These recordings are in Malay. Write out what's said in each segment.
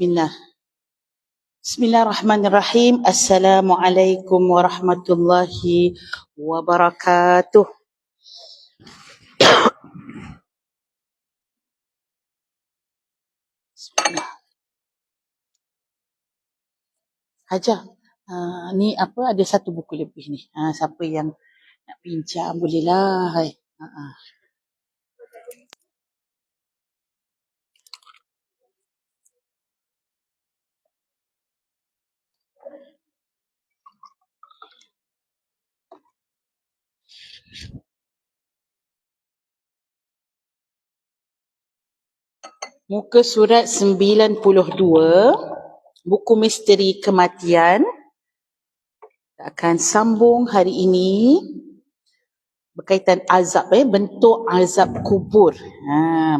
Bismillah. Bismillahirrahmanirrahim. Assalamualaikum warahmatullahi wabarakatuh. Bismillah. Hajar. Ni apa, ada satu buku lebih ni. Siapa yang nak pinjam bolehlah. Hai. Muka surat 92, buku misteri kematian. Kita akan sambung hari ini berkaitan azab, bentuk azab kubur.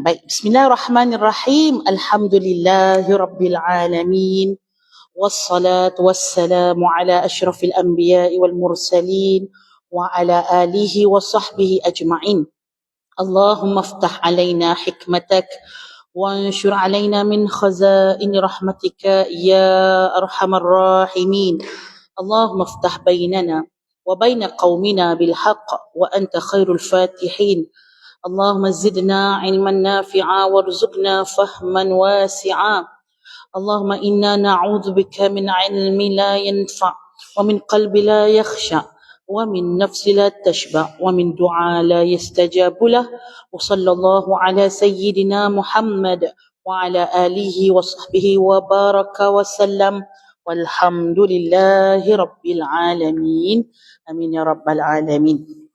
Baik, bismillahirrahmanirrahim. Alhamdulillahirabbil alamin. Wassalatu wassalamu ala asyrafil anbiya'i wal mursalin wa ala alihi wa sahbihi ajma'in. Allahumma aftah alaina hikmatak وانشر علينا من خزائن رحمتك يا أرحم الراحمين. اللهم افتح بيننا وبين قومنا بالحق وأنت خير الفاتحين. اللهم زدنا علما نافعا وارزقنا فهما واسعا. اللهم إنا نعوذ بك من علم لا ينفع ومن قلب لا يخشع ومن نفس لا تشبع ومن دعاء لا يستجاب له. وصلى الله على سيدنا محمد وعلى آله وصحبه وبارك وسلم والحمد لله رب العالمين. Amin ya rabbal alamin.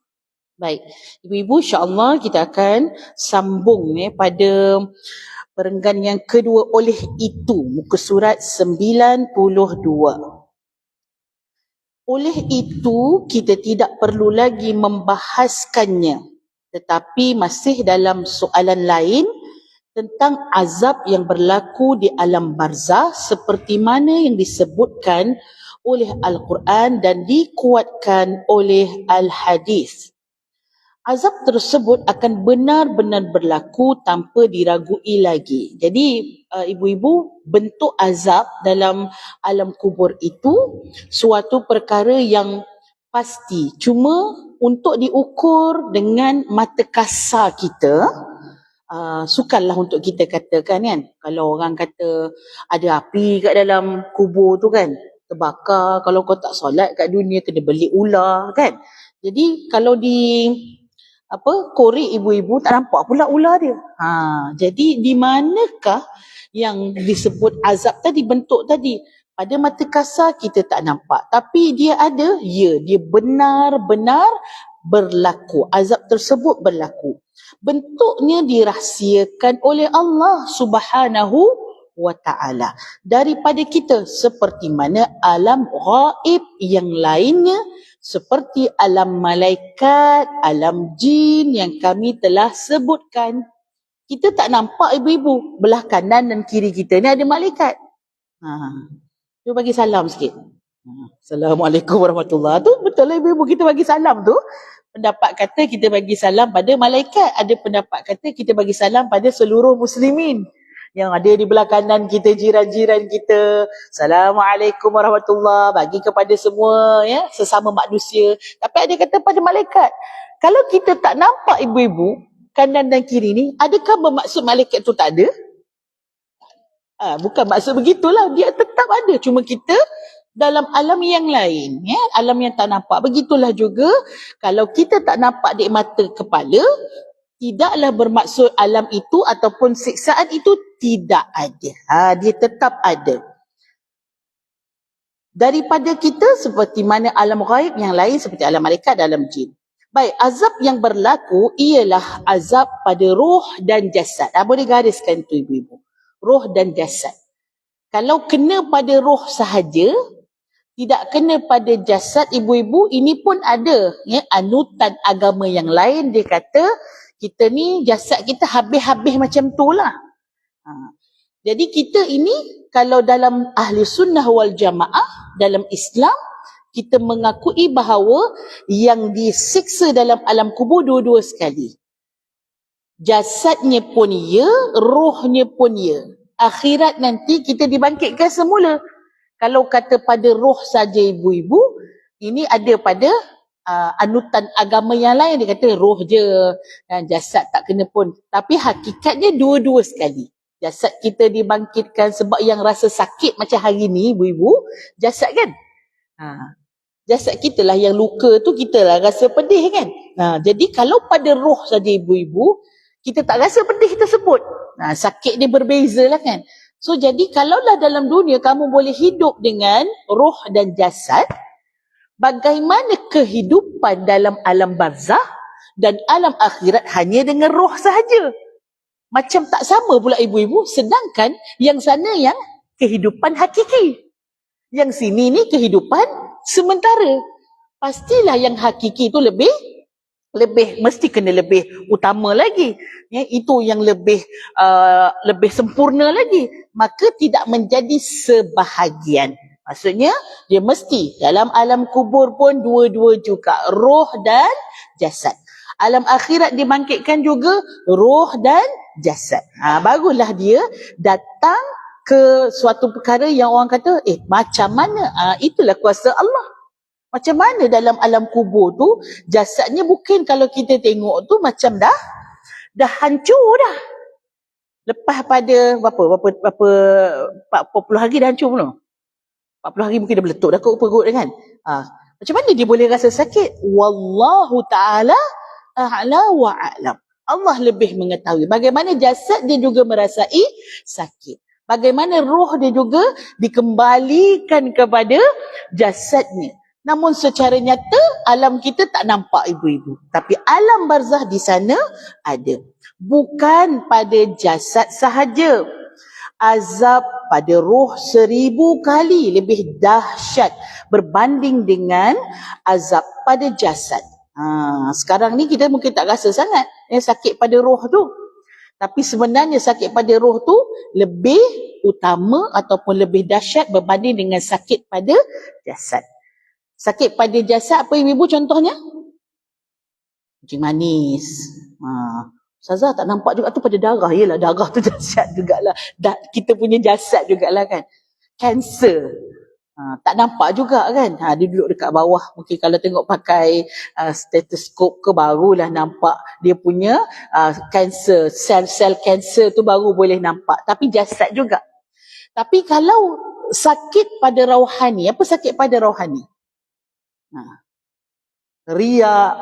Baik, ibu-ibu, insya-Allah kita akan sambung pada perenggan yang kedua. Oleh itu, muka surat 92. Oleh itu, kita tidak perlu lagi membahaskannya, tetapi masih dalam soalan lain tentang azab yang berlaku di alam barzah seperti mana yang disebutkan oleh Al-Quran dan dikuatkan oleh Al-Hadis. Azab tersebut akan benar-benar berlaku tanpa diragui lagi. Jadi ibu-ibu, bentuk azab dalam alam kubur itu suatu perkara yang pasti. Cuma untuk diukur dengan mata kasar kita, sukarlah untuk kita katakan kan. Kalau orang kata ada api kat dalam kubur tu kan, terbakar, kalau kau tak solat kat dunia kena beli ular kan. Jadi kalau korek ibu-ibu tak nampak pula ular dia. Jadi di manakah yang disebut azab tadi, bentuk tadi? Pada mata kasar kita tak nampak, tapi dia ada, dia benar-benar berlaku. Azab tersebut berlaku. Bentuknya dirahsiakan oleh Allah Subhanahu wa ta'ala daripada kita, seperti mana alam ghaib yang lainnya, seperti alam malaikat, alam jin yang kami telah sebutkan. Kita tak nampak ibu-ibu, belah kanan dan kiri kita ni ada malaikat. Cuba bagi salam sikit. Assalamualaikum warahmatullahi wabarakatuh. Tu betul lah ibu-ibu, kita bagi salam tu. Pendapat kata kita bagi salam pada malaikat, ada pendapat kata kita bagi salam pada seluruh muslimin yang ada di belah kanan kita, jiran-jiran kita. Assalamualaikum warahmatullahi, bagi kepada semua sesama manusia. Tapi ada kata pada malaikat. Kalau kita tak nampak ibu-ibu kanan dan kiri ni, adakah bermaksud malaikat tu tak ada? Bukan maksud begitulah, dia tetap ada, cuma kita dalam alam yang lain, alam yang tak nampak. Begitulah juga kalau kita tak nampak di mata kepala, tidaklah bermaksud alam itu ataupun siksaan itu tidak ada. Dia tetap ada. Daripada kita, seperti mana alam ghaib yang lain seperti alam malaikat dan alam jin. Baik, azab yang berlaku ialah azab pada roh dan jasad. Boleh gariskan tu ibu-ibu. Roh dan jasad. Kalau kena pada roh sahaja, tidak kena pada jasad ibu-ibu, ini pun ada anutan agama yang lain. Dia kata kita ni jasad kita habis-habis macam tu lah. Jadi kita ini kalau dalam ahli sunnah wal jamaah, dalam Islam, kita mengakui bahawa yang disiksa dalam alam kubur dua-dua sekali. Jasadnya pun ya, rohnya pun ya. akhirat nanti kita dibangkitkan semula. Kalau kata pada roh saja ibu-ibu, ini ada pada anutan agama yang lain, dia kata roh je, jasad tak kena pun. Tapi hakikatnya dua-dua sekali. Jasad kita dibangkitkan sebab yang rasa sakit macam hari ni ibu-ibu, jasad kan? Jasad kita lah yang luka tu, kita lah rasa pedih kan? Jadi kalau pada roh saja ibu-ibu, kita tak rasa pedih tersebut. Sakit dia berbeza lah kan? So jadi kalaulah dalam dunia kamu boleh hidup dengan roh dan jasad, bagaimana kehidupan dalam alam barzah dan alam akhirat hanya dengan roh sahaja? Macam tak sama pula ibu-ibu, sedangkan yang sana yang kehidupan hakiki, yang sini ni kehidupan sementara. Pastilah yang hakiki tu lebih mesti kena lebih utama lagi, itu yang lebih sempurna lagi, maka tidak menjadi sebahagian. Maksudnya dia mesti dalam alam kubur pun dua-dua juga, roh dan jasad. Alam akhirat dibangkitkan juga roh dan jasad. Barulah dia datang ke suatu perkara yang orang kata macam mana? Itulah kuasa Allah. Macam mana dalam alam kubur tu jasadnya bukan kalau kita tengok tu macam dah hancur dah. Lepas pada berapa 40 hari dah hancur belum? 40 hari mungkin dah meletup dah kot perut kan. Macam mana dia boleh rasa sakit? Wallahu ta'ala a'la wa a'lam. Allah lebih mengetahui. Bagaimana jasad dia juga merasai sakit. Bagaimana roh dia juga dikembalikan kepada jasadnya. Namun secara nyata alam kita tak nampak ibu-ibu. Tapi alam barzah di sana ada. Bukan pada jasad sahaja. Azab pada roh 1000 kali lebih dahsyat berbanding dengan azab pada jasad. Sekarang ni kita mungkin tak rasa sangat sakit pada roh tu. Tapi sebenarnya sakit pada roh tu lebih utama ataupun lebih dahsyat berbanding dengan sakit pada jasad. Sakit pada jasad apa ibu-ibu contohnya? Kencing manis. Ustazah tak nampak juga tu pada darah. Yelah darah tu jasad jugalah. Kita punya jasad jugalah kan. Kanser. Tak nampak juga kan. Dia duduk dekat bawah. Mungkin kalau tengok pakai stetoskop ke barulah nampak dia punya kanser. Sel-sel kanser tu baru boleh nampak. Tapi jasad juga. Tapi kalau sakit pada rohani, apa sakit pada rohani? Riak,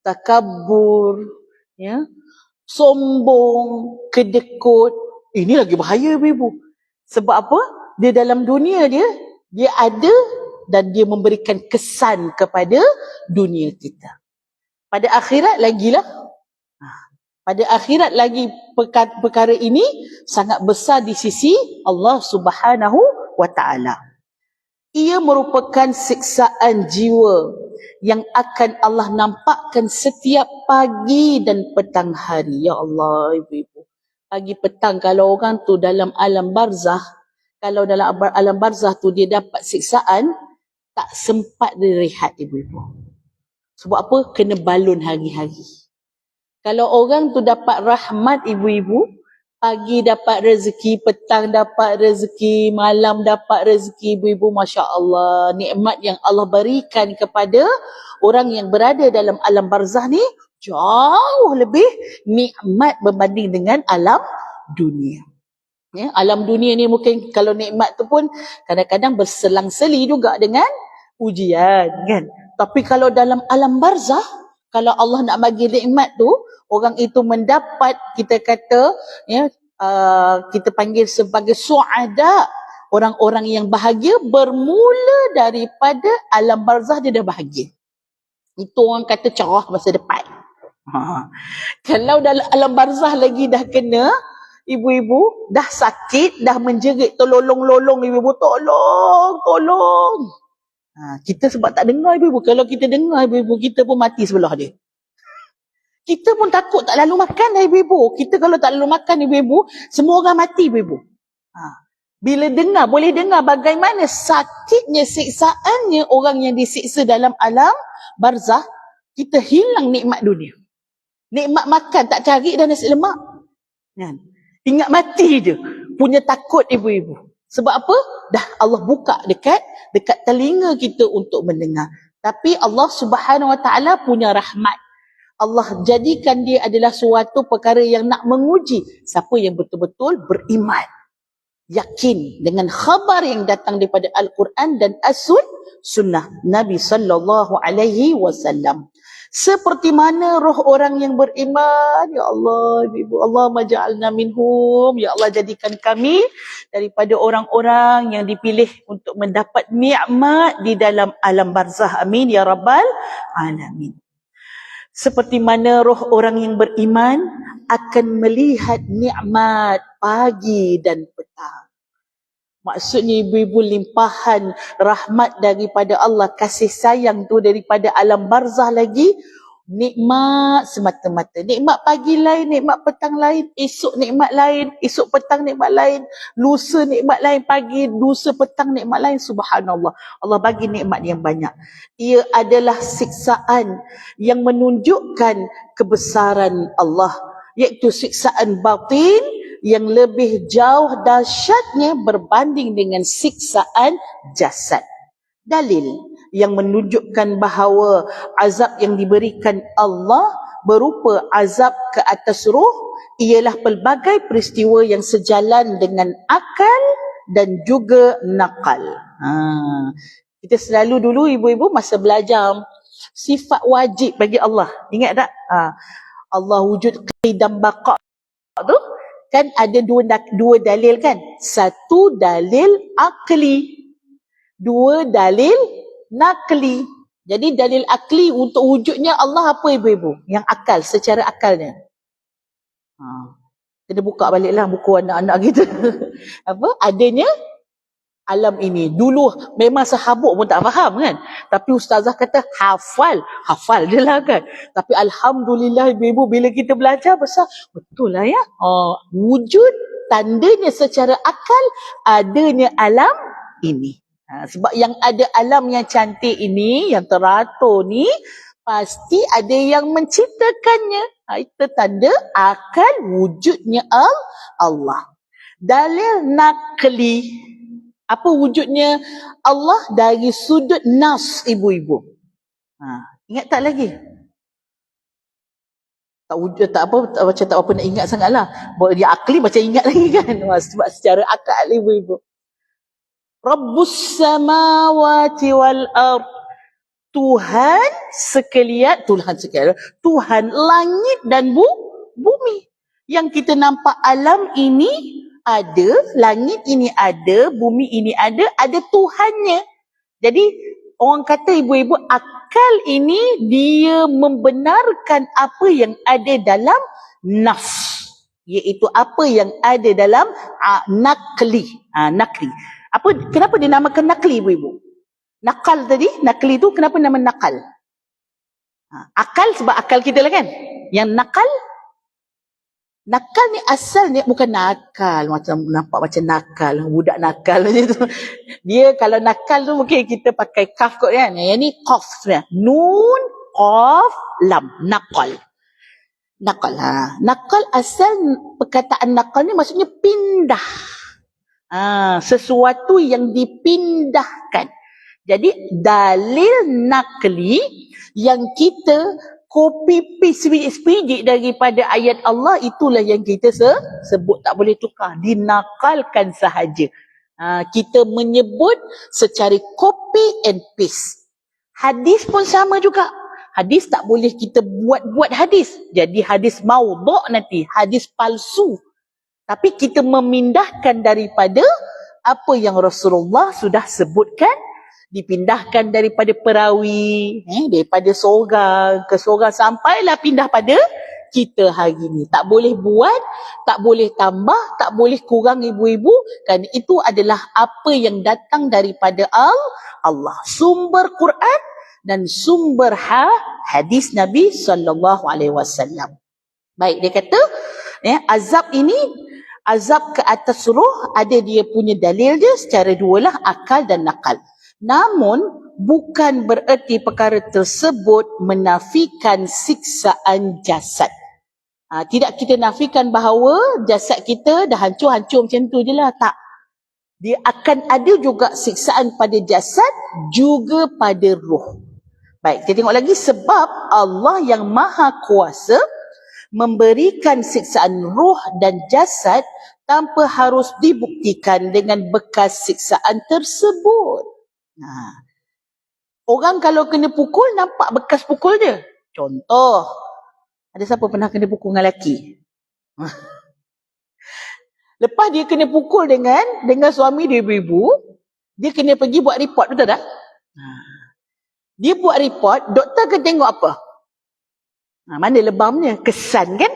takabur, sombong, kedekut. Ini lagi bahaya ibu-ibu. Sebab apa? Dia dalam dunia dia ada dan dia memberikan kesan kepada dunia kita. Pada akhirat lagilah. Pada akhirat lagi perkara ini sangat besar di sisi Allah Subhanahu wa ta'ala. Ia merupakan siksaan jiwa yang akan Allah nampakkan setiap pagi dan petang hari. Ya Allah ibu-ibu. Pagi petang kalau orang tu dalam alam barzah, kalau dalam alam barzah tu dia dapat siksaan, tak sempat dia rehat ibu-ibu. Sebab apa? Kena balun hari-hari. Kalau orang tu dapat rahmat ibu-ibu, pagi dapat rezeki, petang dapat rezeki, malam dapat rezeki ibu-ibu, Masya Allah. Nikmat yang Allah berikan kepada orang yang berada dalam alam barzah ni jauh lebih nikmat berbanding dengan alam dunia. Alam dunia ni mungkin kalau nikmat tu pun kadang-kadang berselang-seli juga dengan ujian kan. Tapi kalau dalam alam barzah, kalau Allah nak bagi nikmat tu, orang itu mendapat, kita kata kita panggil sebagai suada, orang-orang yang bahagia bermula daripada alam barzah dia dah bahagia. Itu orang kata cerah masa depan. Kalau dalam alam barzah lagi dah kena, ibu-ibu dah sakit, dah menjerit tolong ibu-ibu, tolong. Kita sebab tak dengar ibu-ibu. Kalau kita dengar ibu-ibu, kita pun mati sebelah dia. Kita pun takut tak lalu makan dah ibu-ibu. Kita kalau tak lalu makan ibu-ibu, semua orang mati ibu-ibu. Bila dengar, boleh dengar bagaimana sakitnya, siksaannya orang yang disiksa dalam alam barzah, kita hilang nikmat dunia. Nikmat makan tak cari dah nasi lemak. Ingat mati je. punya takut ibu-ibu. Sebab apa? Dah Allah buka dekat telinga kita untuk mendengar. Tapi Allah Subhanahu Wa Taala punya rahmat. Allah jadikan dia adalah suatu perkara yang nak menguji siapa yang betul-betul beriman. Yakin dengan khabar yang datang daripada Al-Quran dan As-Sunnah Nabi sallallahu alaihi wasallam. Seperti mana roh orang yang beriman, ya Allah, ibu Allah maj'alna minhum, ya Allah jadikan kami daripada orang-orang yang dipilih untuk mendapat nikmat di dalam alam barzah. Amin ya rabbal alamin. Seperti mana roh orang yang beriman akan melihat nikmat pagi dan petang. Maksudnya ibu-ibu limpahan rahmat daripada Allah, kasih sayang tu daripada alam barzah lagi, nikmat semata-mata. Nikmat pagi lain, nikmat petang lain, esok nikmat lain, esok petang nikmat lain, lusa nikmat lain, pagi, lusa petang nikmat lain. Subhanallah. Allah bagi nikmat yang banyak. Ia adalah siksaan yang menunjukkan kebesaran Allah, iaitu siksaan batin yang lebih jauh dahsyatnya berbanding dengan siksaan jasad. Dalil yang menunjukkan bahawa azab yang diberikan Allah berupa azab ke atas ruh ialah pelbagai peristiwa yang sejalan dengan akal dan juga nakal. Kita selalu dulu ibu-ibu masa belajar sifat wajib bagi Allah. Ingat tak? Allah wujud qidam baqa tu kan ada dua dalil kan? Satu dalil akli, dua dalil nakli. Jadi dalil akli untuk wujudnya Allah apa ibu-ibu? Yang akal, secara akalnya. Kena buka baliklah buku anak-anak kita. Apa? Adanya alam ini. Dulu memang sehabuk pun tak faham kan. Tapi ustazah kata hafal je lah kan. Tapi alhamdulillah ibu-ibu bila kita belajar besar, betul lah ya. Wujud tandanya secara akal adanya alam ini. Sebab yang ada alam yang cantik ini, yang teratur ni, pasti ada yang menciptakannya. Itu tanda akal wujudnya Allah. Dalil nakli. Apa wujudnya Allah dari sudut nas ibu-ibu? Ingat tak lagi? Tak wujud, tak apa, macam tak apa nak ingat sangatlah. Dia akli macam ingat lagi kan? Sebab secara akal ibu-ibu. Rabbus samawati wal ard. Tuhan sekalian, Tuhan langit dan bumi. Yang kita nampak alam ini ada, langit ini ada, bumi ini ada Tuhannya. Jadi orang kata ibu-ibu, akal ini dia membenarkan apa yang ada dalam nafs, iaitu apa yang ada dalam nakli. Nakli. Kenapa dinamakan nakli ibu-ibu? Nakal tadi, nakli tu kenapa nama nakal? Akal sebab akal kita lah kan. Yang nakal ni asalnya bukan nakal, macam nampak macam nakal, budak nakal macam tu. Dia kalau nakal tu mungkin kita pakai kaf kot kan. Yang ni qaf sebenarnya. Nun, qaf, lam. Nakal. Nakal asal perkataan nakal ni maksudnya pindah. Sesuatu yang dipindahkan. Jadi dalil nakli yang kita copy paste sepijik daripada ayat Allah, itulah yang kita sebut tak boleh tukar, dinakalkan sahaja. Kita menyebut secara copy and paste. Hadis pun sama juga. Hadis tak boleh kita buat hadis. Jadi hadis maudhu' nanti, hadis palsu. Tapi kita memindahkan daripada apa yang Rasulullah sudah sebutkan, dipindahkan daripada perawi, daripada seorang ke seorang, sampailah pindah pada kita hari ni. Tak boleh buat, tak boleh tambah, tak boleh kurang ibu-ibu, kerana itu adalah apa yang datang daripada Allah. Sumber Quran dan sumber hadis Nabi SAW. Baik, dia kata azab ini, azab ke atas ruh, ada dia punya dalil dia secara dua lah, akal dan nakal. Namun bukan bererti perkara tersebut menafikan siksaan jasad. Tidak kita nafikan bahawa jasad kita dah hancur-hancur macam tu je lah. Tak. Dia akan ada juga siksaan pada jasad, juga pada roh. Baik, kita tengok lagi. Sebab Allah yang maha kuasa memberikan siksaan roh dan jasad tanpa harus dibuktikan dengan bekas siksaan tersebut. Orang kalau kena pukul, nampak bekas pukul dia. Contoh, ada siapa pernah kena pukul dengan lelaki? Lepas dia kena pukul dengan suami dia, ibu-ibu, dia kena pergi buat report, betul tak? Dia buat report, doktor akan tengok apa? Mana lebamnya? Kesan kan?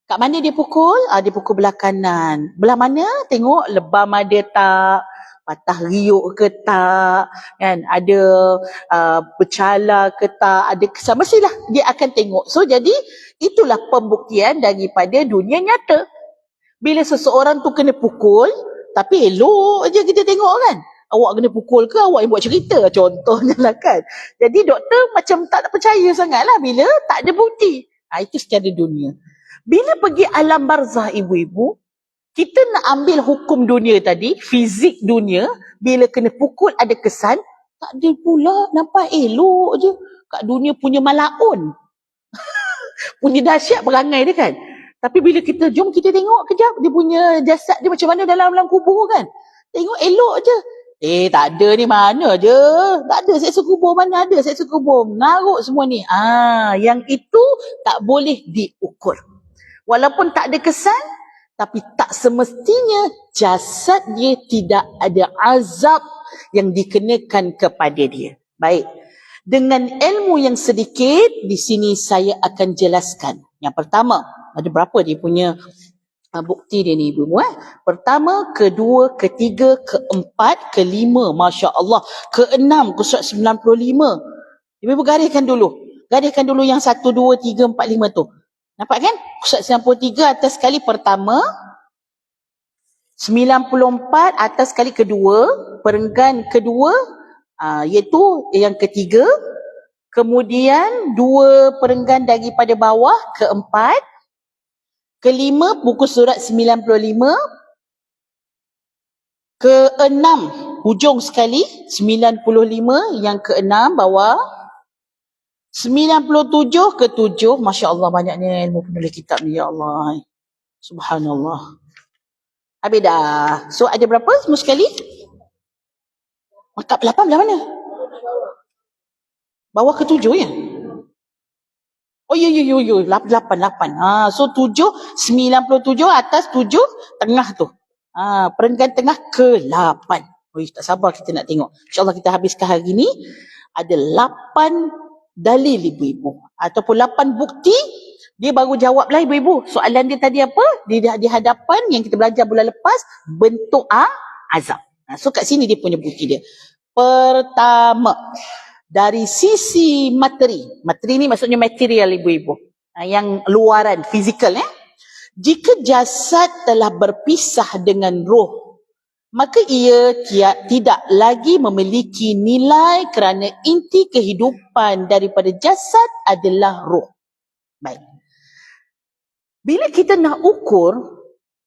Kat mana dia pukul? Dia pukul belah kanan. Belah mana? Tengok lebam ada tak? Patah riuk ke tak? Kan? Ada bercala ke tak? Ada kesan? Mestilah dia akan tengok. So jadi itulah pembuktian daripada dunia nyata. Bila seseorang tu kena pukul, tapi elok je kita tengok kan. Awak kena pukul ke awak yang buat cerita? Contohnya lah kan. Jadi doktor macam tak percaya sangat lah bila tak ada bukti. Itu secara dunia. Bila pergi alam barzah ibu-ibu, kita nak ambil hukum dunia tadi, fizik dunia, bila kena pukul ada kesan, tak ada pula, nampak elok je. Kat dunia punya malaun. Punya dahsyat perangai dia kan. Tapi bila kita, jom kita tengok kejap dia punya jasad dia macam mana dalam kubur kan. Tengok elok je. Tak ada ni, mana je. Tak ada seksa kubur, mana ada seksa kubur. Mengarut semua ni. Yang itu tak boleh diukur. Walaupun tak ada kesan, tapi tak semestinya jasad dia tidak ada azab yang dikenakan kepada dia. Baik. Dengan ilmu yang sedikit, di sini saya akan jelaskan. Yang pertama, ada berapa dia punya bukti dia ni ibu-ibu? Pertama, kedua, ketiga, keempat, kelima, Masya Allah, keenam, surat 95. Ibu-ibu gariskan dulu. Gariskan dulu yang 1, 2, 3, 4, 5 tu. Nampak kan? Surat 93 atas sekali pertama, 94 atas sekali kedua, perenggan kedua, iaitu yang ketiga, kemudian 2 perenggan daripada bawah, keempat, kelima buku surat 95, keenam hujung sekali 95, yang keenam bawah, 97 ke-7. Masya Allah, banyaknya ilmu penulis kitab ni, ya Allah, subhanallah. Habis dah. So ada berapa semua sekali? Maktab 8 belah mana? Bawah ke 7 ya? Oh ya, 8. So 7, 97 atas 7 tengah tu. Perenggan tengah ke 8. Tak sabar kita nak tengok. InsyaAllah kita habiskan hari ni. Ada 8 dalil ibu-ibu. Ataupun 8 bukti. Dia baru jawab lah ibu-ibu. Soalan dia tadi apa? Di hadapan yang kita belajar bulan lepas. Bentuk azab. So kat sini dia punya bukti dia. Pertama, dari sisi materi. Materi ni maksudnya material ibu-ibu. Yang luaran, fizikal. Jika jasad telah berpisah dengan roh, maka ia tidak lagi memiliki nilai kerana inti kehidupan daripada jasad adalah roh. Baik. Bila kita nak ukur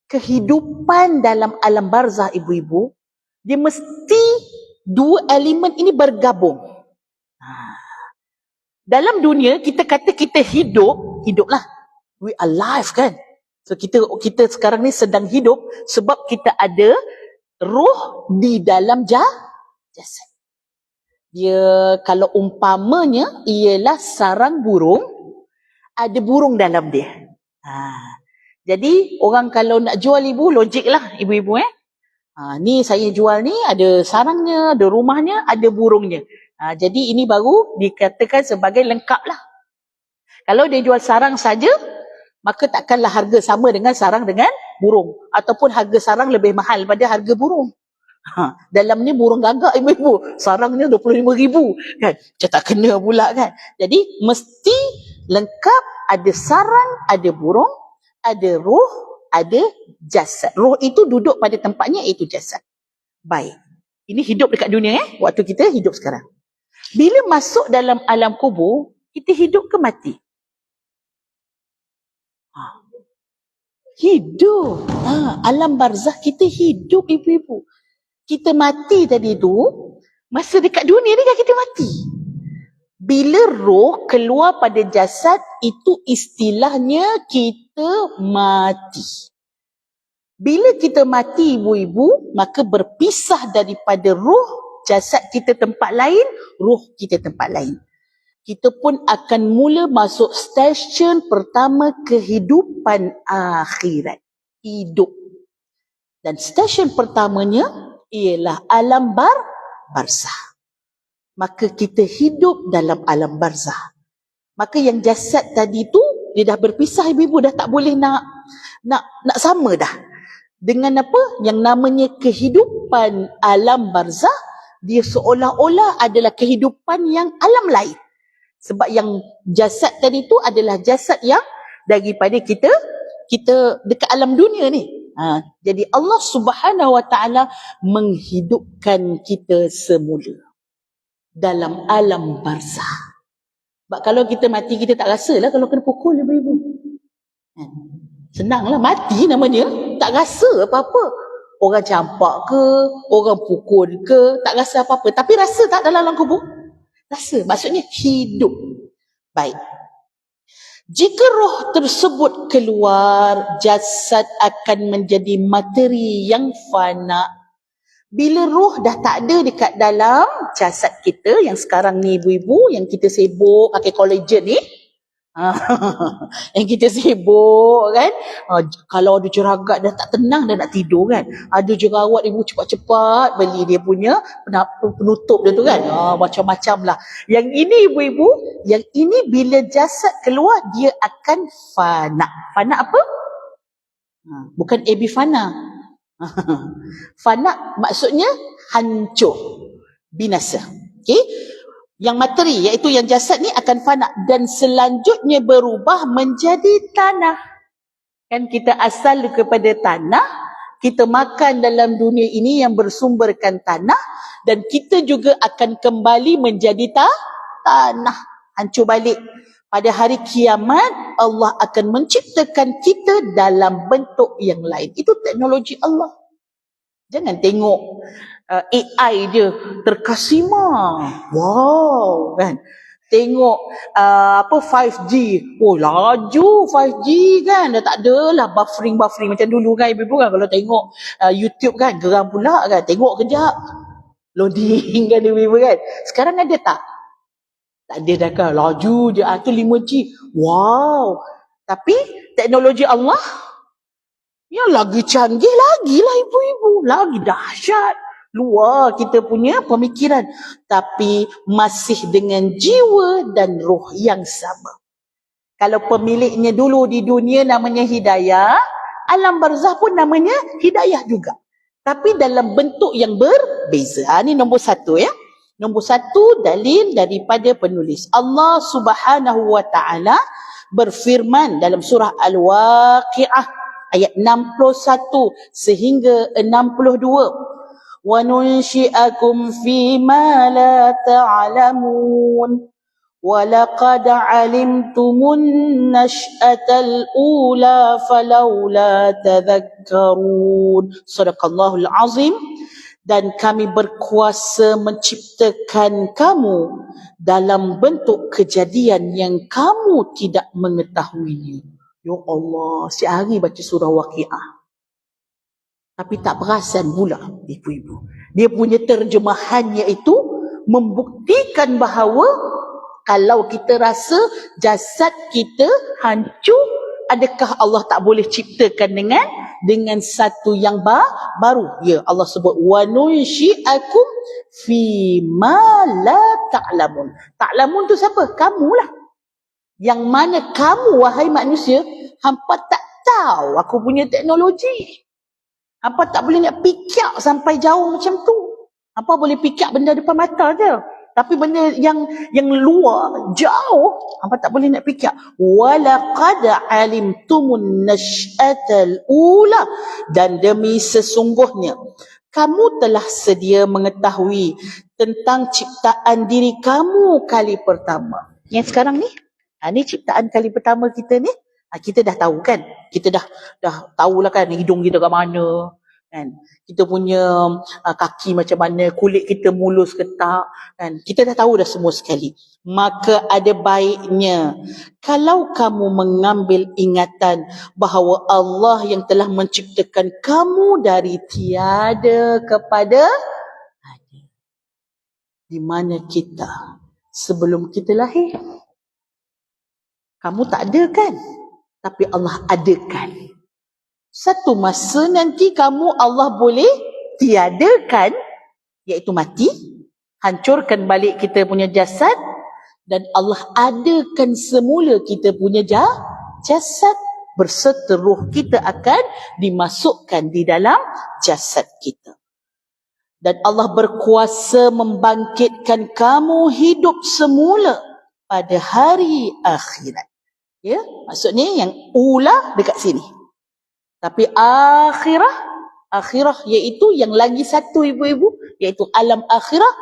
kehidupan dalam alam barzah ibu-ibu, dia mesti dua elemen ini bergabung. Dalam dunia kita kata kita hiduplah. We alive kan. So kita sekarang ni sedang hidup sebab kita ada roh di dalam jasad. Dia kalau umpamanya ialah sarang burung, ada burung dalam dia. Jadi orang kalau nak jual ibu, logik lah ibu-ibu ni saya jual ni, ada sarangnya, ada rumahnya, ada burungnya. Jadi ini baru dikatakan sebagai lengkap lah. Kalau dia jual sarang saja, maka takkanlah harga sama dengan sarang dengan burung. Ataupun harga sarang lebih mahal pada harga burung. Dalam ni burung gagak ibu-ibu, sarangnya 25,000 kan. Macam tak kena pula kan. Jadi mesti lengkap, ada sarang, ada burung, ada roh, ada jasad. Roh itu duduk pada tempatnya, iaitu jasad. Baik. Ini hidup dekat dunia waktu kita hidup sekarang. Bila masuk dalam alam kubur, kita hidup ke mati? Hidup. Alam barzah kita hidup, ibu-ibu. Kita mati tadi tu, masa dekat dunia ni kan kita mati. Bila roh keluar pada jasad, itu istilahnya kita mati. Bila kita mati, ibu-ibu, maka berpisah daripada roh, jasad kita tempat lain, roh kita tempat lain. Kita pun akan mula masuk stesen pertama kehidupan akhirat. Hidup. Dan stesen pertamanya ialah alam barzah. Maka kita hidup dalam alam barzah. Maka yang jasad tadi tu, dia dah berpisah, ibu-ibu, dah tak boleh nak sama dah. Dengan apa? Yang namanya kehidupan alam barzah, dia seolah-olah adalah kehidupan yang alam lain. Sebab yang jasad tadi tu adalah jasad yang daripada kita dekat alam dunia ni. Jadi Allah Subhanahu Wa Taala menghidupkan kita semula dalam alam barzah. Sebab kalau kita mati, kita tak rasalah kalau kena pukul, ibu-ibu. Senanglah, mati namanya, tak rasa apa-apa. Orang campak ke, orang pukul ke, tak rasa apa-apa. Tapi rasa tak dalam alam kubur? Rasa, maksudnya hidup. Baik. Jika roh tersebut keluar, jasad akan menjadi materi yang fana. Bila roh dah tak ada dekat dalam jasad kita, yang sekarang ni ibu-ibu, yang kita sibuk pakai collagen ni, yang kita sibuk kan, kalau ada jerawat dah tak tenang, dah nak tidur kan, ada jerawat, ibu cepat-cepat beli dia punya penutup dia tu kan, macam-macam lah. Yang ini ibu-ibu, yang ini bila jasad keluar, dia akan fana. Fana apa? Bukan AB fana. Fana maksudnya hancur, binasa. Okey, yang materi iaitu yang jasad ni akan fana dan selanjutnya berubah menjadi tanah. Kan kita asal kepada tanah, kita makan dalam dunia ini yang bersumberkan tanah, dan kita juga akan kembali menjadi tanah, hancur balik. Pada hari kiamat, Allah akan menciptakan kita dalam bentuk yang lain. Itu teknologi Allah. Jangan tengok AI dia terkasima. Wow, kan? Tengok 5G. Oh, laju 5G kan. Dah tak adalah buffering macam dulu kan, ibu-ibu kan. Kalau tengok YouTube kan, geram pula kan. Tengok kejap, loading kan, ibu-ibu kan. Sekarang ada tak? Tak ada dah kan. Laju je. Tu 5G. Wow. Tapi teknologi Allah yang lagi canggih lagi lah, ibu-ibu. Lagi dahsyat. Luar kita punya pemikiran. Tapi masih dengan jiwa dan roh yang sama. Kalau pemiliknya dulu di dunia namanya hidayah, alam barzah pun namanya hidayah juga. Tapi dalam bentuk yang berbeza. Ini nombor satu ya. Nombor satu dalil daripada penulis. Allah Subhanahu Wa Taala berfirman dalam surah Al-Waqi'ah ayat 61 sehingga 62. وَنُنْشِئَكُمْ فِي مَا لَا تَعْلَمُونَ وَلَقَدْ عَلِمْتُمُ النَّشْأَةَ الْأُولَى فَلَوْلَا تَذَكَّرُونَ. Sadaqallahul Azim. Dan kami berkuasa menciptakan kamu dalam bentuk kejadian yang kamu tidak mengetahuinya. Ya Allah, setiap hari baca surah Waqi'ah. Tapi tak perasan pula, ibu-ibu. Dia punya terjemahannya itu membuktikan bahawa kalau kita rasa jasad kita hancur, adakah Allah tak boleh ciptakan dengan satu yang baru? Ya, Allah sebut wa nunsyi'akum fi ma la ta'lamun. Ta'lamun tu siapa? Kamulah. Yang mana kamu, wahai manusia, hampa tak tahu aku punya teknologi. Hampa tak boleh nak pikir sampai jauh macam tu. Hampa boleh pikir benda depan mata je. Tapi benda yang luar, jauh, hampa tak boleh nak fikir. وَلَقَدْ عَلِمْتُمُ النَّشْأَةَ الْأُولَى. Dan demi sesungguhnya, kamu telah sedia mengetahui tentang ciptaan diri kamu kali pertama. Yang sekarang ni, ni ciptaan kali pertama kita ni, Kita dah tahu kan, kita dah tahulah kan hidung kita kat mana kan, kita punya kaki macam mana, kulit kita mulus ke tak kan, kita dah tahu dah semua sekali. Maka ada baiknya kalau kamu mengambil ingatan bahawa Allah yang telah menciptakan kamu dari tiada kepada ada. Di mana kita sebelum kita lahir, kamu tak ada kan, tapi Allah adakan. Satu masa nanti kamu Allah boleh tiadakan, iaitu mati, hancurkan balik kita punya jasad, dan Allah adakan semula kita punya jasad, berseteruh kita akan dimasukkan di dalam jasad kita. Dan Allah berkuasa membangkitkan kamu hidup semula pada hari akhirat. Ya, maksudnya yang ula dekat sini. Tapi akhirah iaitu yang lagi satu ibu-ibu, iaitu alam akhirah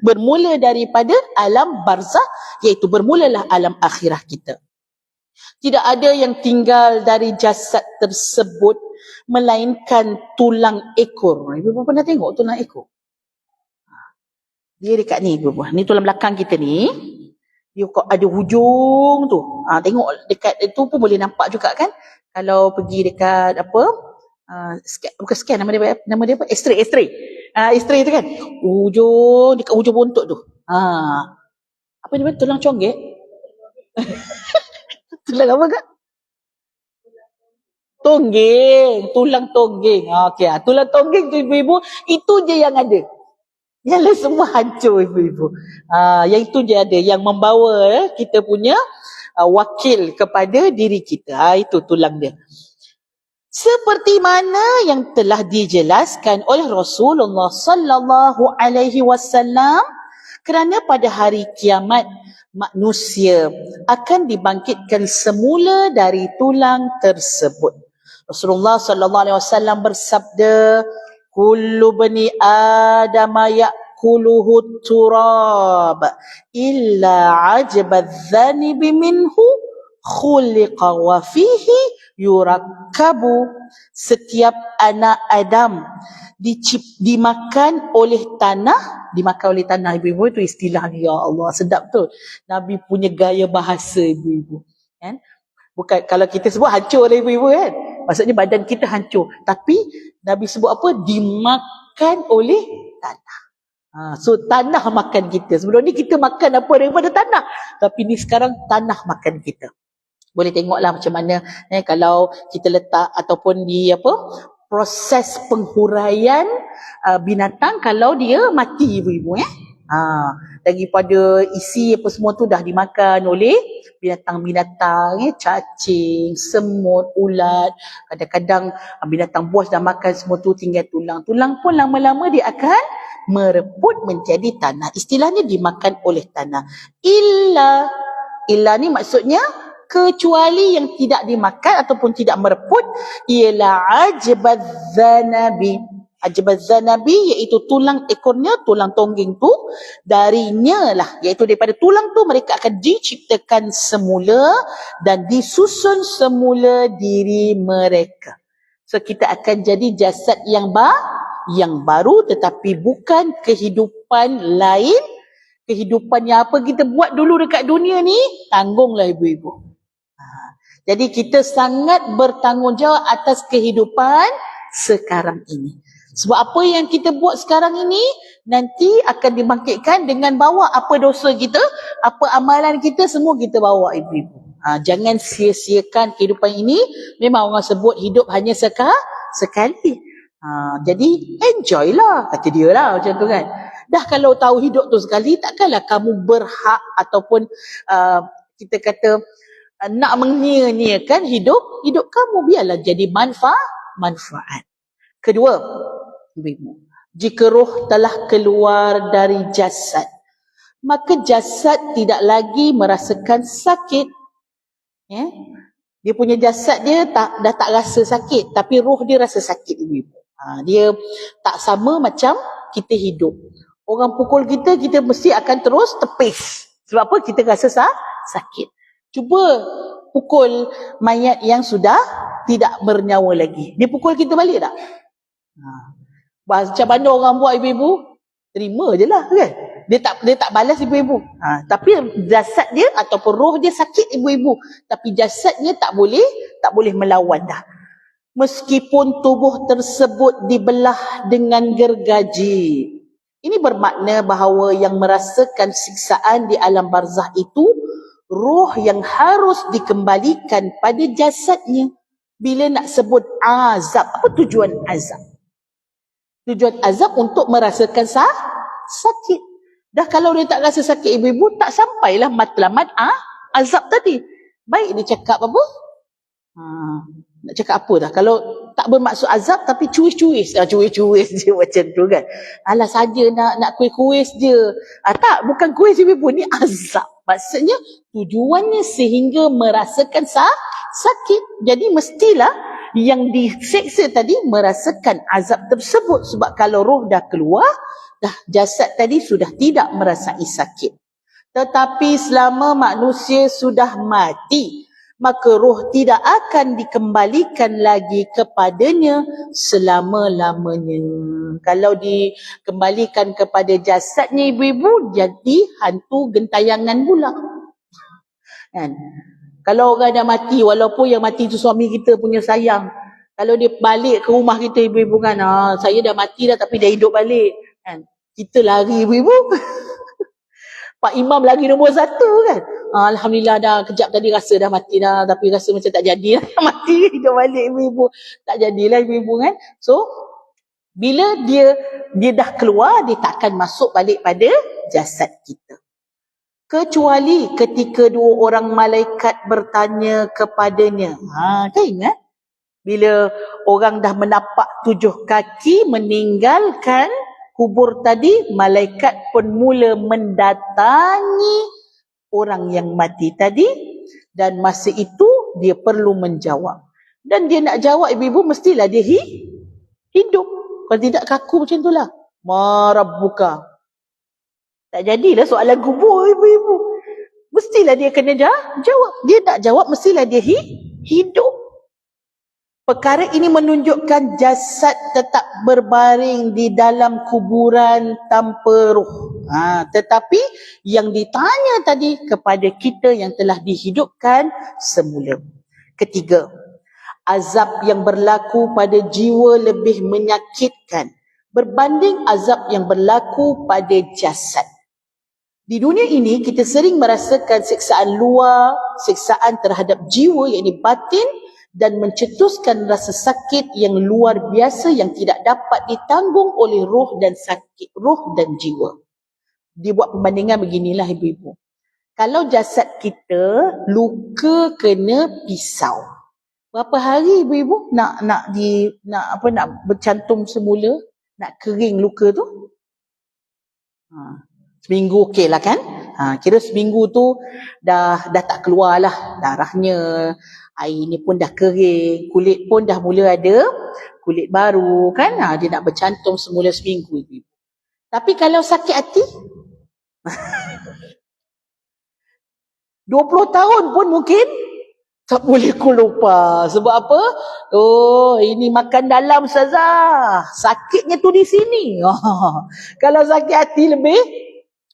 bermula daripada alam barzah, iaitu bermulalah alam akhirah kita. Tidak ada yang tinggal dari jasad tersebut melainkan tulang ekor. Ibu pernah tengok tulang ekor? Dia dekat ni ibu. Ni tulang belakang kita ni. Dia ada hujung tu. Tengok dekat itu pun boleh nampak juga kan. Kalau pergi dekat apa? Bukan scan, nama dia apa? X-ray. X-ray tu kan. Dekat hujung bontot tu. Apa dia? Tulang conggek? Tulang apa kak? Tonggeng. Tulang tonggeng. Okey. Tulang tonggeng tu ibu-ibu, itu je yang ada. Yang lain semua hancur ibu-ibu. Yang itu je ada, yang membawa kita punya wakil kepada diri kita. Itu tulang dia. Seperti mana yang telah dijelaskan oleh Rasulullah sallallahu alaihi wasallam, kerana pada hari kiamat manusia akan dibangkitkan semula dari tulang tersebut. Rasulullah sallallahu alaihi wasallam bersabda, kullu bani Adam ya'kuluhu turab illa ajbadh-dhanibi minhu khuliqa wa fihi yurakkabu. Setiap anak Adam dimakan oleh tanah. Dimakan oleh tanah ibu-ibu, itu istilah, ya Allah sedap tu. Nabi punya gaya bahasa ibu-ibu kan. Bukan kalau kita sebut hancur oleh ibu-ibu kan, maksudnya badan kita hancur, tapi Nabi sebut apa? Dimakan oleh tanah. So tanah makan kita. Sebelum ni kita makan apa daripada tanah, tapi ni sekarang tanah makan kita. Boleh tengoklah macam mana kalau kita letak ataupun di proses penghuraian binatang kalau dia mati ibu-ibu daripada isi apa semua tu dah dimakan oleh binatang-binatang, cacing, semut, ulat. Kadang-kadang binatang buas dah makan semua tu, tinggal tulang. Tulang pun lama-lama dia akan mereput menjadi tanah. Istilahnya dimakan oleh tanah. Illa ni maksudnya kecuali yang tidak dimakan ataupun tidak mereput, ialah ajbadh-dhanabi. Ajbadh-dhanabi iaitu tulang ekornya, tulang tonggeng tu, darinya lah, iaitu daripada tulang tu mereka akan diciptakan semula dan disusun semula diri mereka. So kita akan jadi jasad yang baru, tetapi bukan kehidupan lain. Kehidupan yang apa kita buat dulu dekat dunia ni, tanggunglah ibu-ibu. Jadi kita sangat bertanggungjawab atas kehidupan sekarang ini. Sebab apa yang kita buat sekarang ini nanti akan dibangkitkan dengan bawa apa dosa kita, apa amalan kita, semua kita bawa ibu-ibu. Jangan sia-siakan kehidupan ini. Memang orang sebut hidup hanya sekali. Jadi enjoy lah, kata dia lah macam tu kan. Dah kalau tahu hidup tu sekali, takkanlah kamu berhak ataupun kita kata nak menyia-nyiakan hidup kamu. Biarlah jadi manfaat. Kedua, ibu-ibu, jika roh telah keluar dari jasad, maka jasad tidak lagi merasakan sakit. Dia punya jasad dia dah tak rasa sakit, tapi roh dia rasa sakit ibu-ibu. Dia tak sama macam kita hidup. Orang pukul kita mesti akan terus tepis. Sebab apa? Kita rasa sakit. Cuba pukul mayat yang sudah tidak bernyawa lagi. Dia pukul kita balik tak? Macam mana orang buat ibu-ibu? Terima je lah kan. Dia tak balas ibu-ibu. Tapi jasad dia ataupun roh dia sakit ibu-ibu. Tapi jasadnya tak boleh melawan dah. Meskipun tubuh tersebut dibelah dengan gergaji. Ini bermakna bahawa yang merasakan siksaan di alam barzah itu roh yang harus dikembalikan pada jasadnya. Bila nak sebut azab, apa tujuan azab? Tujuan azab untuk merasakan sakit. Dah kalau dia tak rasa sakit ibu-ibu, tak sampailah matlamat azab tadi. Baik dia cakap apa? Nak cakap apa dah? Kalau tak bermaksud azab tapi cuis-cuis. Cuis-cuis je macam tu kan. Alah saja nak kuis-kuis je. Tak, bukan kuis ibu-ibu, ni azab. Maksudnya tujuannya sehingga merasakan sakit. Jadi mestilah yang diseksa tadi merasakan azab tersebut. Sebab kalau roh dah keluar, dah jasad tadi sudah tidak merasai sakit. Tetapi selama manusia sudah mati, maka roh tidak akan dikembalikan lagi kepadanya selama-lamanya. Kalau dikembalikan kepada jasadnya ibu-ibu, jadi hantu gentayangan pula. Kan? Kalau orang dah mati, walaupun yang mati itu suami kita punya sayang, kalau dia balik ke rumah kita ibu-ibu kan, saya dah mati dah tapi dah hidup balik. Kan? Kita lari ibu-ibu. Pak Imam lagi nombor 1 kan. Alhamdulillah dah kejap tadi rasa dah mati dah. Tapi rasa macam tak jadilah mati hidup balik ibu-ibu. Tak jadilah ibu-ibu kan. So, bila dia dah keluar, dia tak akan masuk balik pada jasad kita. Kecuali ketika 2 orang malaikat bertanya kepadanya. Kan ingat? Bila orang dah menapak 7 kaki meninggalkan kubur tadi, malaikat pun mula mendatangi orang yang mati tadi, dan masa itu dia perlu menjawab. Dan dia nak jawab ibu-ibu, mestilah dia hidup. Kalau tidak kaku macam itulah. Ma rabbuka. Tak jadilah soalan kubur ibu-ibu. Mestilah dia kena jawab. Dia nak jawab, mestilah dia hidup. Perkara ini menunjukkan jasad tetap berbaring di dalam kuburan tanpa roh. Tetapi yang ditanya tadi kepada kita yang telah dihidupkan semula. Ketiga, azab yang berlaku pada jiwa lebih menyakitkan berbanding azab yang berlaku pada jasad. Di dunia ini kita sering merasakan siksaan luar, siksaan terhadap jiwa yakni batin, dan mencetuskan rasa sakit yang luar biasa yang tidak dapat ditanggung oleh roh dan jiwa. Dia buat perbandingan beginilah ibu-ibu. Kalau jasad kita luka kena pisau, berapa hari ibu-ibu nak bercantum semula, nak kering luka tu? Seminggu okey lah kan? Kira seminggu tu dah tak keluar lah darahnya, air ni pun dah kering, kulit pun dah mula ada kulit baru kan? Dia nak bercantum semula seminggu ibu. Tapi kalau sakit hati 20 tahun pun mungkin tak boleh ku lupa. Sebab apa? Ini makan dalam Ustazah. Sakitnya tu di sini. Kalau sakit hati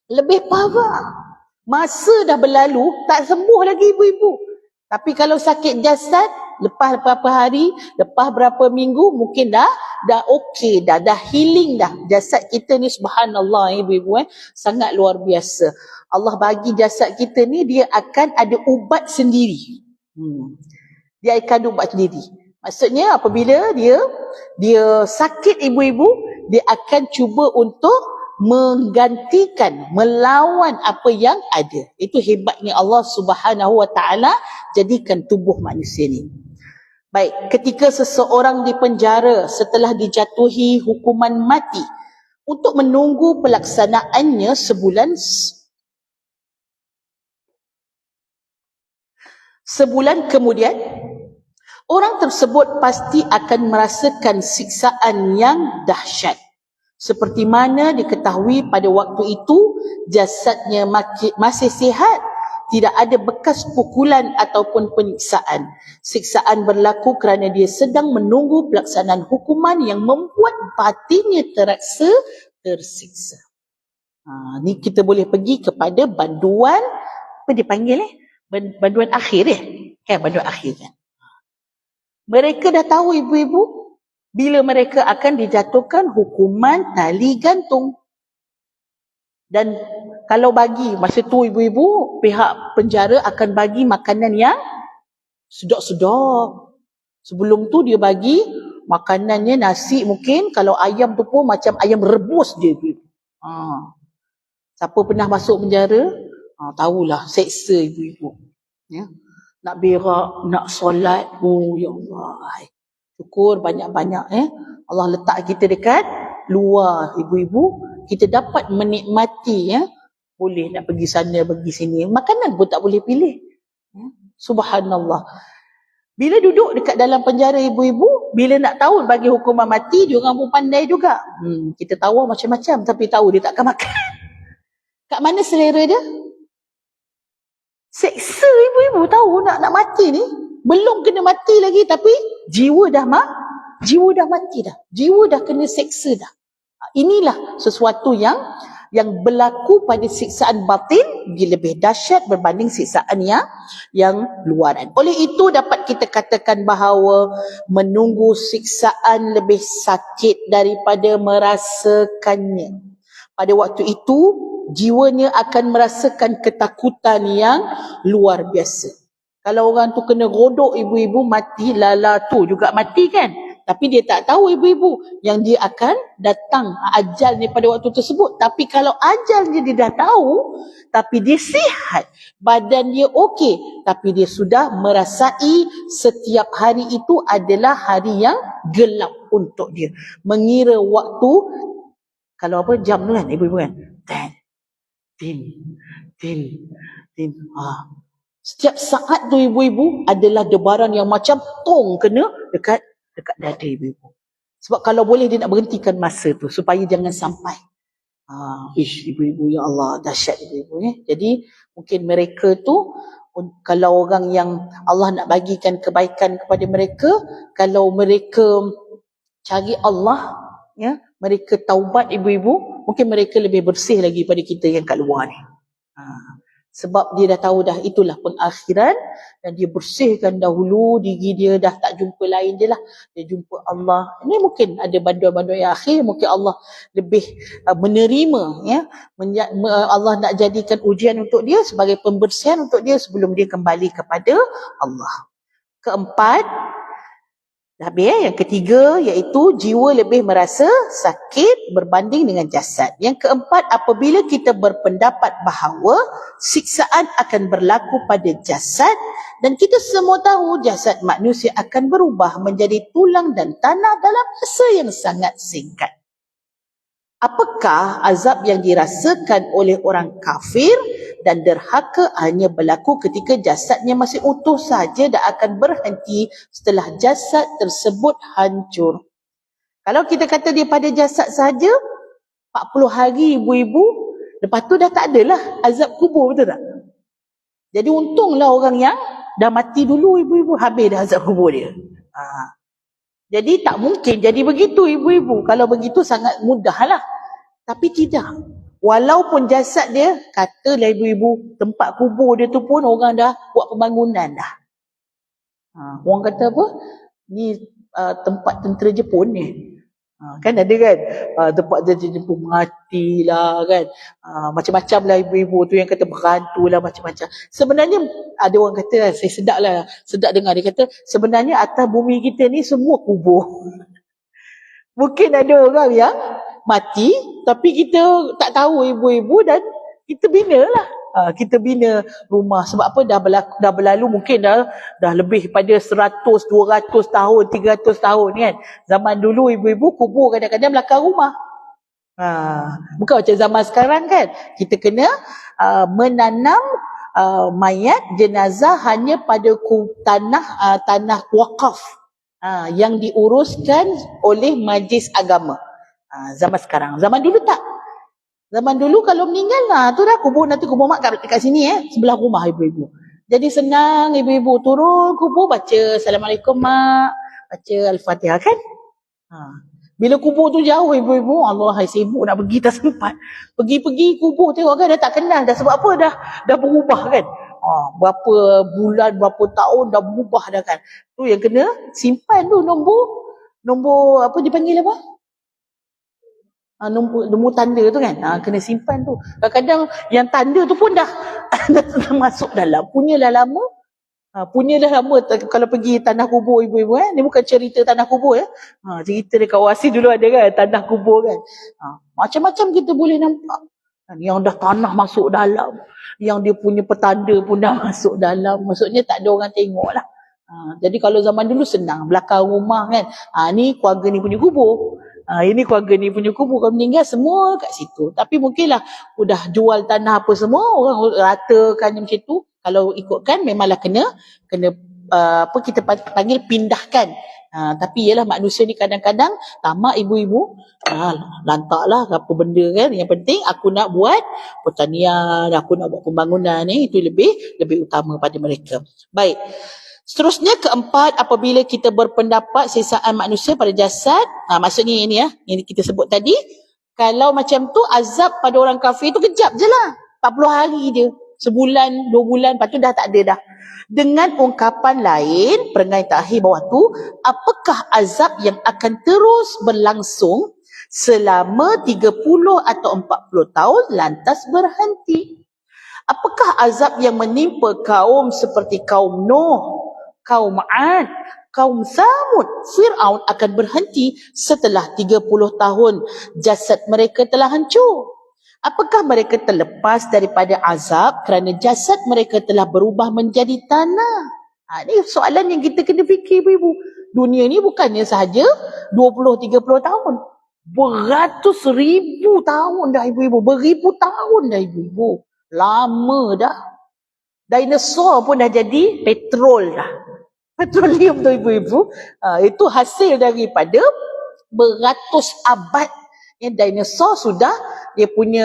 lebih parah. Masa dah berlalu, tak sembuh lagi ibu-ibu. Tapi kalau sakit jasad, lepas berapa hari, lepas berapa minggu, mungkin dah okey dah healing dah. Jasad kita ni subhanallah ibu-ibu, sangat luar biasa. Allah bagi jasad kita ni, dia akan ada ubat sendiri. Dia akan ada ubat sendiri. Maksudnya apabila dia sakit ibu-ibu, dia akan cuba untuk menggantikan, melawan apa yang ada. Itu hebatnya Allah Subhanahu Wa Taala jadikan tubuh manusia ni. Baik, ketika seseorang dipenjara setelah dijatuhi hukuman mati, untuk menunggu pelaksanaannya sebulan kemudian, orang tersebut pasti akan merasakan siksaan yang dahsyat. Seperti mana diketahui pada waktu itu jasadnya masih sihat, Tidak ada bekas pukulan ataupun penyiksaan. Siksaan berlaku kerana dia sedang menunggu pelaksanaan hukuman yang membuat batinnya terasa tersiksa. Ni kita boleh pergi kepada banduan, apa dia panggil banduan akhir kan, banduan akhir kan. Mereka dah tahu ibu-ibu bila mereka akan dijatuhkan hukuman tali gantung. Dan kalau bagi masa tu ibu-ibu, pihak penjara akan bagi makanan yang sedap-sedap. Sebelum tu dia bagi makanannya nasi mungkin, kalau ayam tu pun macam ayam rebus dia ibu-ibu. Siapa pernah masuk penjara, tahulah seksa ibu-ibu. Ya. Nak berak, nak solat, ya Allah. Syukur banyak-banyak Allah letak kita dekat luar ibu-ibu, kita dapat menikmati boleh nak pergi sana, pergi sini. Makanan pun tak boleh pilih. Subhanallah. Bila duduk dekat dalam penjara ibu-ibu, bila nak tahu bagi hukuman mati, diorang pun pandai juga. Kita tahu macam-macam, tapi tahu dia takkan makan. Kat mana selera dia? Seksa ibu-ibu tahu nak mati ni. Belum kena mati lagi, tapi jiwa dah mati dah. Jiwa dah kena seksa dah. Inilah sesuatu yang berlaku pada siksaan batin lebih dahsyat berbanding siksaan yang luaran. Oleh itu dapat kita katakan bahawa menunggu siksaan lebih sakit daripada merasakannya. Pada waktu itu jiwanya akan merasakan ketakutan yang luar biasa. Kalau orang tu kena rodok ibu-ibu, mati, lala tu juga mati kan. Tapi dia tak tahu ibu-ibu yang dia akan datang ajalnya pada waktu tersebut. Tapi kalau ajalnya dia dah tahu, tapi dia sihat, badan dia okey, tapi dia sudah merasai setiap hari itu adalah hari yang gelap untuk dia. Mengira waktu, kalau apa jam tu kan ibu-ibu kan, tin. Setiap saat tu ibu-ibu adalah debaran yang macam tong kena dekat dada ibu-ibu. Sebab kalau boleh dia nak berhentikan masa tu supaya jangan sampai. Ibu-ibu, ya Allah, dahsyat ibu-ibu. Jadi mungkin mereka tu, kalau orang yang Allah nak bagikan kebaikan kepada mereka, kalau mereka cari Allah, mereka taubat ibu-ibu, mungkin mereka lebih bersih lagi pada kita yang kat luar ni. Sebab dia dah tahu dah itulah pengakhiran, dan dia bersihkan dahulu diri dia, dah tak jumpa lain dia lah, dia jumpa Allah. Ini mungkin ada banduan-banduan yang akhir, mungkin Allah lebih menerima, Allah nak jadikan ujian untuk dia sebagai pembersihan untuk dia sebelum dia kembali kepada Allah. Keempat, yang ketiga iaitu jiwa lebih merasa sakit berbanding dengan jasad. Yang keempat, apabila kita berpendapat bahawa siksaan akan berlaku pada jasad, dan kita semua tahu jasad manusia akan berubah menjadi tulang dan tanah dalam masa yang sangat singkat. Apakah azab yang dirasakan oleh orang kafir dan derhaka hanya berlaku ketika jasadnya masih utuh saja dan akan berhenti setelah jasad tersebut hancur? Kalau kita kata dia pada jasad saja 40 hari ibu-ibu, lepas tu dah tak adalah azab kubur, betul tak? Jadi untunglah orang yang dah mati dulu ibu-ibu, habis dah azab kubur dia. Jadi tak mungkin jadi begitu ibu-ibu. Kalau begitu sangat mudahlah. Tapi tidak. Walaupun jasad dia, katalah ibu-ibu, tempat kubur dia tu pun orang dah buat pembangunan dah. Orang kata apa? Ni tempat tentera Jepun ni. Kan ada kan? Tempat tentera Jepun matilah kan. Macam-macam lah ibu-ibu tu yang kata berantu lah macam-macam. Sebenarnya ada orang kata, saya sedap dengar dia kata, sebenarnya atas bumi kita ni semua kubur. Mungkin ada orang yang mati, tapi kita tak tahu ibu-ibu, dan kita bina lah. Kita bina rumah. Sebab apa? Dah berlalu mungkin dah lebih pada 100, 200 tahun, 300 tahun kan. Zaman dulu ibu-ibu kubur kadang-kadang belakang rumah. Bukan macam zaman sekarang kan. Kita kena menanam mayat jenazah hanya pada tanah wakaf yang diuruskan oleh majlis agama. Zaman sekarang. Zaman dulu tak. Zaman dulu kalau meninggal lah, tu dah kubur, nanti kubur mak kat sini sebelah rumah ibu-ibu. Jadi senang ibu-ibu turun kubur baca Assalamualaikum mak, baca Al-Fatihah kan. Bila kubur tu jauh ibu-ibu, Allah hai sibuk nak pergi tak sempat. Pergi-pergi kubur tengok kan dah tak kenal dah, sebab apa dah berubah kan. Berapa bulan, berapa tahun dah berubah dah kan. Tu yang kena simpan tu nombor apa dipanggil apa? Nombor tanda tu kan, kena simpan tu. Kadang-kadang yang tanda tu pun dah masuk dalam, punyalah lama. Kalau pergi tanah kubur ibu-ibu ni bukan cerita tanah kubur cerita dekat Wasi dulu ada kan tanah kubur kan. Macam-macam kita boleh nampak. Yang dah tanah masuk dalam, yang dia punya petanda pun dah masuk dalam, maksudnya tak ada orang tengok lah. Jadi kalau zaman dulu senang, belakang rumah kan, ni keluarga ni punya kubur, ini keluarga ni punya kubur, kalau meninggal semua kat situ. Tapi mungkinlah udah jual tanah apa semua, orang ratakan macam tu. Kalau ikutkan memanglah kena apa kita panggil pindahkan. Tapi ialah manusia ni kadang-kadang tamak ibu-ibu, lantaklah apa benda kan. Yang penting aku nak buat pertanian, aku nak buat pembangunan ni, itu lebih utama pada mereka. Baik. Seterusnya keempat, apabila kita berpendapat sisaan manusia pada jasad, maksudnya ini yang kita sebut tadi, kalau macam tu azab pada orang kafir tu kejap je lah, 40 hari je, sebulan, 2 bulan, lepas tu dah tak ada dah. Dengan ungkapan lain, perengai takhir bawah tu, apakah azab yang akan terus berlangsung selama 30 atau 40 tahun lantas berhenti? Apakah azab yang menimpa kaum seperti kaum Nuh, kaum Ad, kaum Samud, Fir'aun akan berhenti setelah 30 tahun jasad mereka telah hancur? Apakah mereka terlepas daripada azab kerana jasad mereka telah berubah menjadi tanah? Ini soalan yang kita kena fikir ibu-ibu. Dunia ni bukannya sahaja 20-30 tahun. Beratus ribu tahun dah ibu-ibu. Beribu tahun dah ibu-ibu. Lama dah. Dinosaur pun dah jadi petrol dah. Petroleum tu ibu-ibu. Itu hasil daripada beratus abad. Dinosaur sudah dia punya,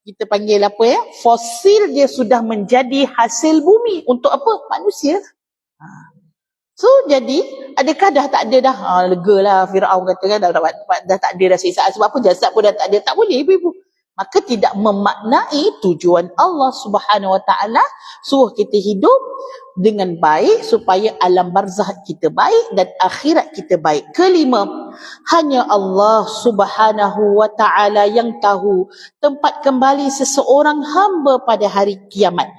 kita panggil apa fosil dia sudah menjadi hasil bumi untuk apa? Manusia. So jadi adakah dah tak ada dah? Lega lah Fir'aun kata kan dah tak ada dah sisaan, sebab apa? Jasad pun dah tak ada. Tak boleh ibu-ibu. Maka tidak memaknai tujuan Allah Subhanahu Wa Taala suruh kita hidup dengan baik supaya alam barzakh kita baik dan akhirat kita baik. Kelima, hanya Allah Subhanahu Wa Taala yang tahu tempat kembali seseorang hamba pada hari kiamat.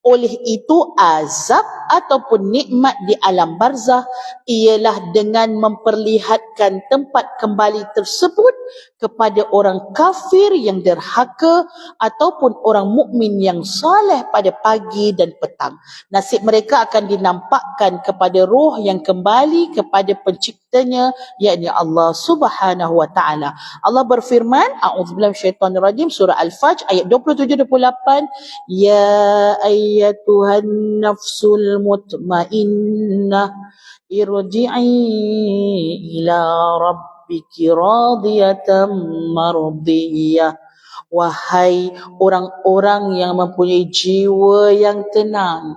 Oleh itu azab ataupun nikmat di alam barzakh ialah dengan memperlihatkan tempat kembali tersebut kepada orang kafir yang derhaka ataupun orang mukmin yang soleh pada pagi dan petang. Nasib mereka akan dinampakkan kepada roh yang kembali kepada penciptanya, yakni Allah Subhanahu Wa Taala. Allah berfirman, a'udzubillahi minasyaitonirrajim, surah Al-Fajr ayat 27-28, ya ayyatuhan nafsul mutmainnah irji'i ila rabbiki radiyatan mardiyah. Wahai orang-orang yang mempunyai jiwa yang tenang,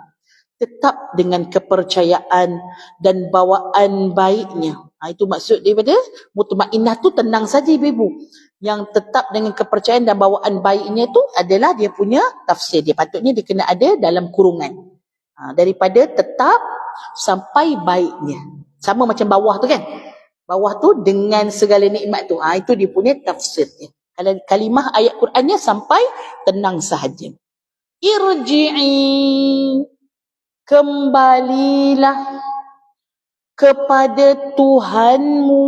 tetap dengan kepercayaan dan bawaan baiknya. Itu maksud daripada mutmainnah tu tenang saja ibu-ibu. Yang tetap dengan kepercayaan dan bawaan baiknya tu adalah dia punya tafsir. Dia patutnya dia kena ada dalam kurungan. Daripada tetap sampai baiknya. Sama macam bawah tu kan. Bawah tu dengan segala nikmat tu. Itu dia punya tafsirnya. Kalau kalimah ayat Qurannya sampai tenang sahaja. Irji'i, kembalilah kepada Tuhanmu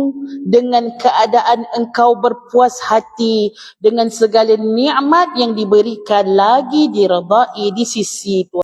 dengan keadaan engkau berpuas hati dengan segala nikmat yang diberikan lagi diredai di sisi Tuhan.